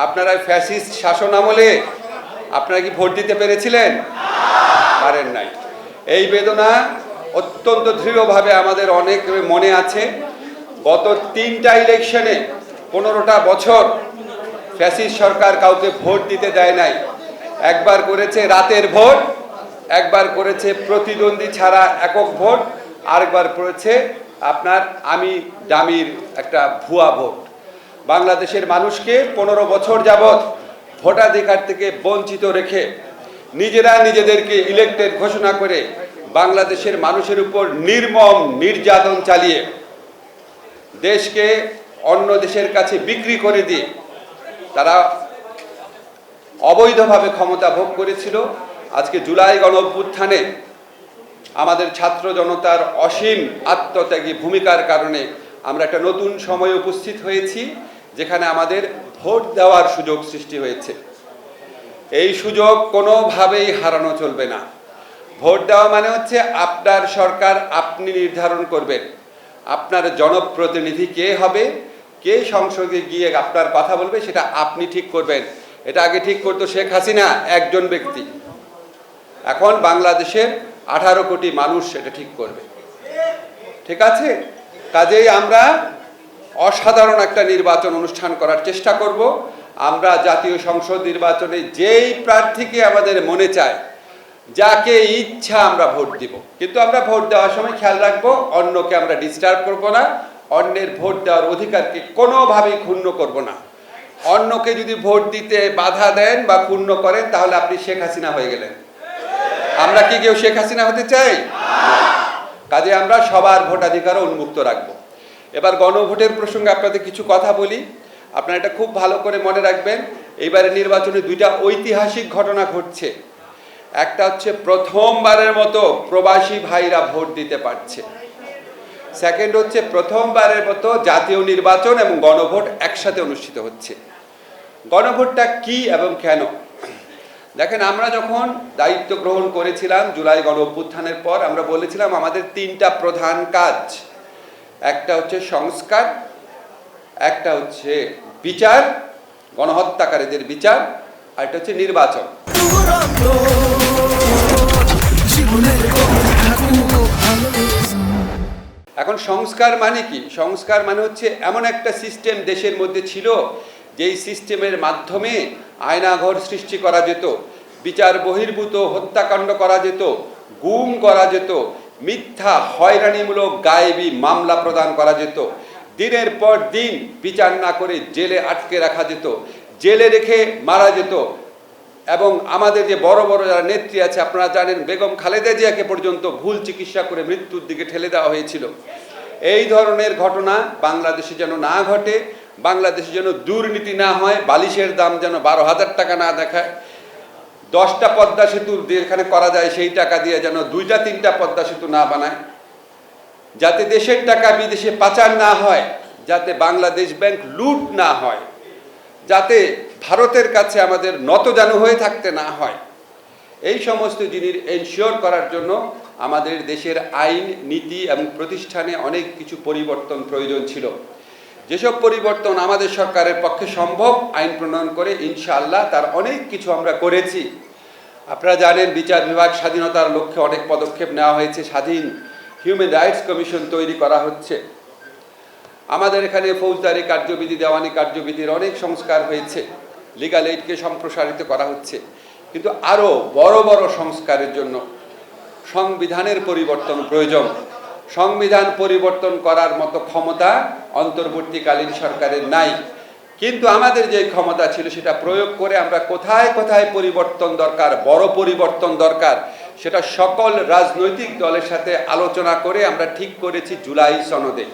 আপনারা ফ্যাসিস্ট শাসন আমলে আপনারা কি ভোট দিতে পেরেছিলেন? পারেন নাই। এই বেদনা অত্যন্ত দৃঢ়ভাবে আমাদের অনেক মনে আছে। গত 3টা ইলেকশনে 15টা বছর ফ্যাসিস্ট সরকার কাউকে ভোট দিতে দেয় নাই। একবার করেছে রাতের ভোট, একবার করেছে প্রতিদ্বন্দ্বী ছাড়া একক ভোট, আরেকবার করেছে আপনার আমি ডামির একটা ভুয়া ভোট। বাংলাদেশের মানুষকে 15 বছর যাবৎ ভোটাধিকার থেকে বঞ্চিত রেখে নিজেরা নিজেদেরকে ইলেক্টেড ঘোষণা করে বাংলাদেশের মানুষের উপর নির্মম নির্যাতন চালিয়ে দেশকে অন্য দেশের কাছে বিক্রি করে দিয়ে তারা অবৈধভাবে ক্ষমতা ভোগ করেছিল। আজকে জুলাই গণঅভ্যুত্থানে আমাদের ছাত্র জনতার অসীম আত্মত্যাগী ভূমিকার কারণে আমরা একটা নতুন সময়ে উপস্থিত হয়েছি, যেখানে আমাদের ভোট দেওয়ার সুযোগ সৃষ্টি হয়েছে। এই সুযোগ কোনোভাবেই হারানো চলবে না। ভোট দেওয়া মানে হচ্ছে আপনার সরকার আপনি নির্ধারণ করবেন, আপনার জনপ্রতিনিধি কে হবে, কে সংসদে গিয়ে আপনার কথা বলবে, সেটা আপনি ঠিক করবেন। এটা আগে ঠিক করতো শেখ হাসিনা একজন ব্যক্তি, এখন বাংলাদেশের 18 কোটি মানুষ সেটা ঠিক করবে। ঠিক আছে? কাজেই আমরা অসাধারণ একটা নির্বাচন অনুষ্ঠান করার চেষ্টা করব। আমরা জাতীয় সংসদ নির্বাচনে যেই প্রার্থীকে আমাদের মনে চায়, যাকে ইচ্ছা আমরা ভোট দিব, কিন্তু আমরা ভোট দেওয়ার সময় খেয়াল রাখবো অন্যকে আমরা ডিস্টার্ব করব না, অন্যের ভোট দেওয়ার অধিকারকে কোনোভাবেই ক্ষুণ্ণ করব না। অন্যকে যদি ভোট দিতে বাধা দেন বা ক্ষুণ্ণ করেন, তাহলে আপনি শেখ হাসিনা হয়ে গেলেন। আমরা কি কেউ শেখ হাসিনা হতে চাই? কাজে আমরা সবার ভোটাধিকারও উন্মুক্ত রাখবো। এবার গণভোটের প্রসঙ্গে আপনাদের কিছু কথা বলি, আপনারা এটা খুব ভালো করে মনে রাখবেন। এইবারে নির্বাচনে 2টা ঐতিহাসিক ঘটনা ঘটছে। একটা হচ্ছে প্রথমবারের মতো প্রবাসী ভাইরা ভোট দিতে পারছে। সেকেন্ড হচ্ছে প্রথমবারের মতো জাতীয় নির্বাচন এবং গণভোট একসাথে অনুষ্ঠিত হচ্ছে। গণভোটটা কি এবং কেন? দেখেন, আমরা যখন দায়িত্ব গ্রহণ করেছিলাম জুলাই গণঅভ্যুত্থানের পর, আমরা বলেছিলাম আমাদের 3টা প্রধান কাজ। একটা হচ্ছে সংস্কার, একটা হচ্ছে বিচার, গণহত্যাকারীদের বিচার, আর একটা হচ্ছে নির্বাচন। এখন সংস্কার মানে কি? সংস্কার মানে হচ্ছে এমন একটা সিস্টেম দেশের মধ্যে ছিল, যেই সিস্টেমের মাধ্যমে আয়নাঘর সৃষ্টি করা যেত, বিচার বহির্ভূত হত্যাকাণ্ড করা যেত, গুম করা যেত, মিথ্যা হয়রানিমূলক গায়েবী মামলা প্রদান করা যেত, দিনের পর দিন বিচার না করে জেলে আটকে রাখা যেত, জেলে রেখে মারা যেত। এবং আমাদের যে বড় বড় যারা নেত্রী আছে, আপনারা জানেন বেগম খালেদা জিয়াকে পর্যন্ত ভুল চিকিৎসা করে মৃত্যুর দিকে ঠেলে দেওয়া হয়েছিল। এই ধরনের ঘটনা বাংলাদেশে যেন না ঘটে, বাংলাদেশে যেন দুর্নীতি না হয়, বালিশের দাম যেন 12,000 টাকা না দেখায়, 10টা পদ্মা সেতু যেখানে করা যায় সেই টাকা দিয়ে যেন 2টা 3টা পদ্মা সেতু না বানায়, যাতে দেশের টাকা বিদেশে পাচার না হয়, যাতে বাংলাদেশ ব্যাংক লুট না হয়, যাতে ভারতের কাছে আমাদের নতজানু হয়ে থাকতে না হয়, এই সমস্ত জিনিস এনশিওর করার জন্য আমাদের দেশের আইন নীতি এবং প্রতিষ্ঠানে অনেক কিছু পরিবর্তন প্রয়োজন ছিল। যেসব পরিবর্তন আমাদের সরকারের পক্ষে সম্ভব আইন প্রণয়ন করে, ইনশাআল্লাহ তার অনেক কিছু আমরা করেছি। আপনারা জানেন বিচার বিভাগ স্বাধীনতার লক্ষ্যে অনেক পদক্ষেপ নেওয়া হয়েছে, স্বাধীন হিউম্যান রাইটস কমিশন তৈরি করা হচ্ছে। আমাদের এখানে ফৌজদারি কার্যবিধি, দেওয়ানি কার্যবিধির অনেক সংস্কার হয়েছে, লিগ্যাল এইডকে সম্প্রসারিত করা হচ্ছে। কিন্তু আরও বড় বড় সংস্কারের জন্য সংবিধানের পরিবর্তন প্রয়োজন। সংবিধান পরিবর্তন করার মতো ক্ষমতা অন্তর্বর্তীকালীন সরকারের নাই, কিন্তু আমাদের যে ক্ষমতা ছিল সেটা প্রয়োগ করে আমরা কোথায় কোথায় পরিবর্তন দরকার, বড় পরিবর্তন দরকার, সেটা সকল রাজনৈতিক দলের সাথে আলোচনা করে আমরা ঠিক করেছি জুলাই সনদে।